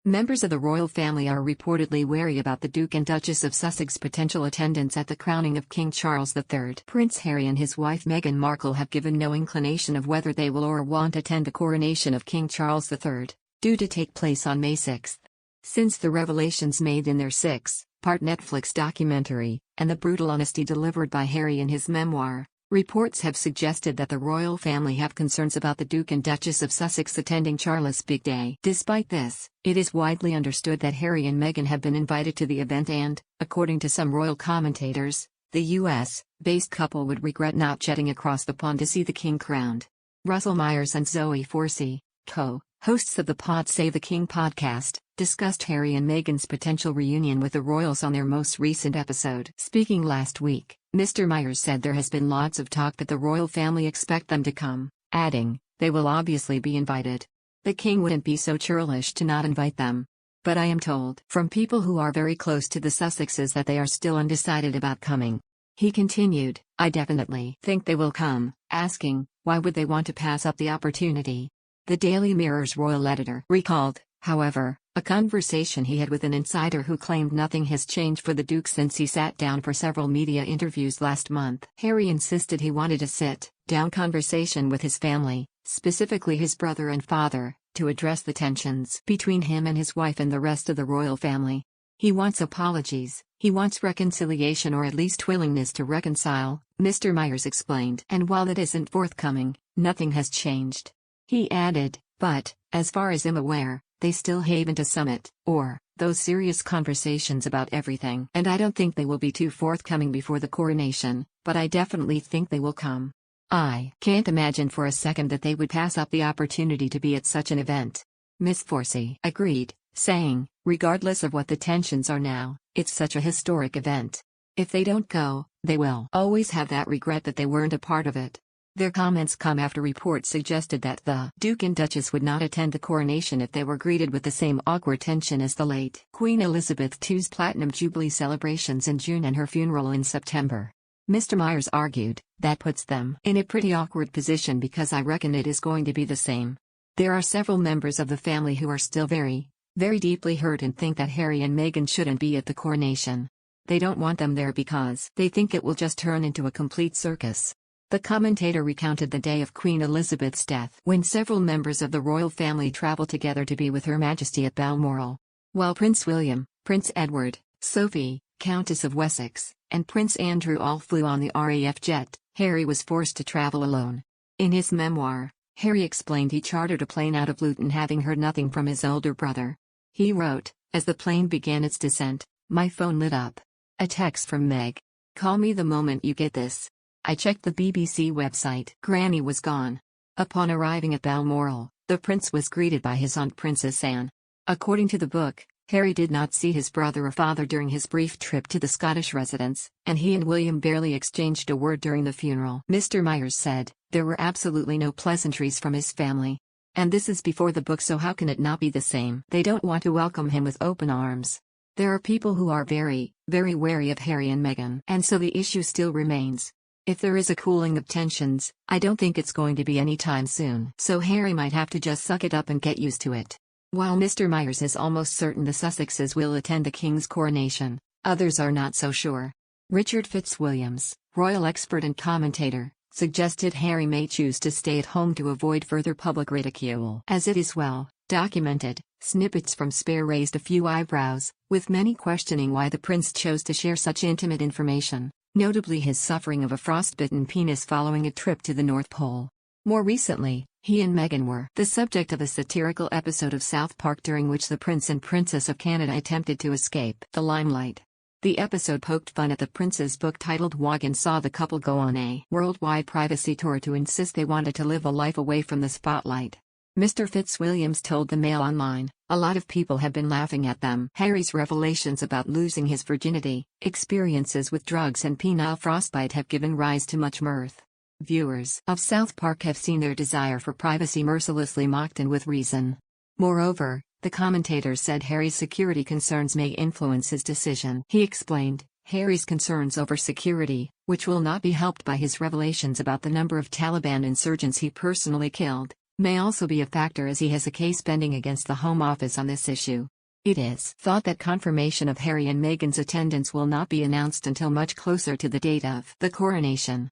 Members of the royal family are reportedly wary about the Duke and Duchess of Sussex potential attendance at the crowning of King Charles III. Prince Harry and his wife Meghan Markle have given no inclination of whether they will or won't attend the coronation of King Charles III, due to take place on May 6. Since the revelations made in their six-part Netflix documentary, and the brutal honesty delivered by Harry in his memoir, reports have suggested that the royal family have concerns about the Duke and Duchess of Sussex attending Charles' big day. Despite this, it is widely understood that Harry and Meghan have been invited to the event and, according to some royal commentators, the US-based couple would regret not jetting across the pond to see the king crowned. Russell Myers and Zoe Forsey, co-hosts of the Pod Save the King podcast, discussed Harry and Meghan's potential reunion with the royals on their most recent episode. Speaking last week, Mr. Myers said there has been lots of talk that the royal family expect them to come, adding, "They will obviously be invited. The king wouldn't be so churlish to not invite them. But I am told from people who are very close to the Sussexes that they are still undecided about coming." He continued, "I definitely think they will come," asking, why would they want to pass up the opportunity? The Daily Mirror's royal editor recalled, however, a conversation he had with an insider who claimed nothing has changed for the Duke since he sat down for several media interviews last month. Harry insisted he wanted a sit-down conversation with his family, specifically his brother and father, to address the tensions between him and his wife and the rest of the royal family. He wants apologies, he wants reconciliation or at least willingness to reconcile, Mr. Myers explained. And while that isn't forthcoming, nothing has changed. He added, but, as far as I'm aware, they still haven't a summit, or those serious conversations about everything. And I don't think they will be too forthcoming before the coronation, but I definitely think they will come. I can't imagine for a second that they would pass up the opportunity to be at such an event. Miss Forsey agreed, saying, regardless of what the tensions are now, it's such a historic event. If they don't go, they will always have that regret that they weren't a part of it. Their comments come after reports suggested that the Duke and Duchess would not attend the coronation if they were greeted with the same awkward tension as the late Queen Elizabeth II's Platinum Jubilee celebrations in June and her funeral in September. Mr. Myers argued, that puts them in a pretty awkward position because I reckon it is going to be the same. There are several members of the family who are still very deeply hurt and think that Harry and Meghan shouldn't be at the coronation. They don't want them there because they think it will just turn into a complete circus. The commentator recounted the day of Queen Elizabeth's death when several members of the royal family traveled together to be with Her Majesty at Balmoral. While Prince William, Prince Edward, Sophie, Countess of Wessex, and Prince Andrew all flew on the RAF jet, Harry was forced to travel alone. In his memoir, Harry explained he chartered a plane out of Luton having heard nothing from his older brother. He wrote, as the plane began its descent, my phone lit up. A text from Meg. Call me the moment you get this. I checked the BBC website. Granny was gone. Upon arriving at Balmoral, the prince was greeted by his aunt Princess Anne. According to the book, Harry did not see his brother or father during his brief trip to the Scottish residence, and he and William barely exchanged a word during the funeral. Mr. Myers said, there were absolutely no pleasantries from his family. And this is before the book, so how can it not be the same? They don't want to welcome him with open arms. There are people who are very wary of Harry and Meghan, and so the issue still remains. If there is a cooling of tensions, I don't think it's going to be anytime soon. So Harry might have to just suck it up and get used to it. While Mr. Myers is almost certain the Sussexes will attend the King's coronation, others are not so sure. Richard Fitzwilliams, royal expert and commentator, suggested Harry may choose to stay at home to avoid further public ridicule. As it is well documented, snippets from Spare raised a few eyebrows, with many questioning why the prince chose to share such intimate information, notably his suffering of a frostbitten penis following a trip to the North Pole. More recently, he and Meghan were the subject of a satirical episode of South Park during which the Prince and Princess of Canada attempted to escape the limelight. The episode poked fun at the prince's book titled Wog and saw the couple go on a worldwide privacy tour to insist they wanted to live a life away from the spotlight. Mr. Fitzwilliams told the Mail Online, a lot of people have been laughing at them. Harry's revelations about losing his virginity, experiences with drugs and penile frostbite have given rise to much mirth. Viewers of South Park have seen their desire for privacy mercilessly mocked, and with reason. Moreover, the commentators said Harry's security concerns may influence his decision. He explained, Harry's concerns over security, which will not be helped by his revelations about the number of Taliban insurgents he personally killed, may also be a factor as he has a case pending against the Home Office on this issue. It is thought that confirmation of Harry and Meghan's attendance will not be announced until much closer to the date of the coronation.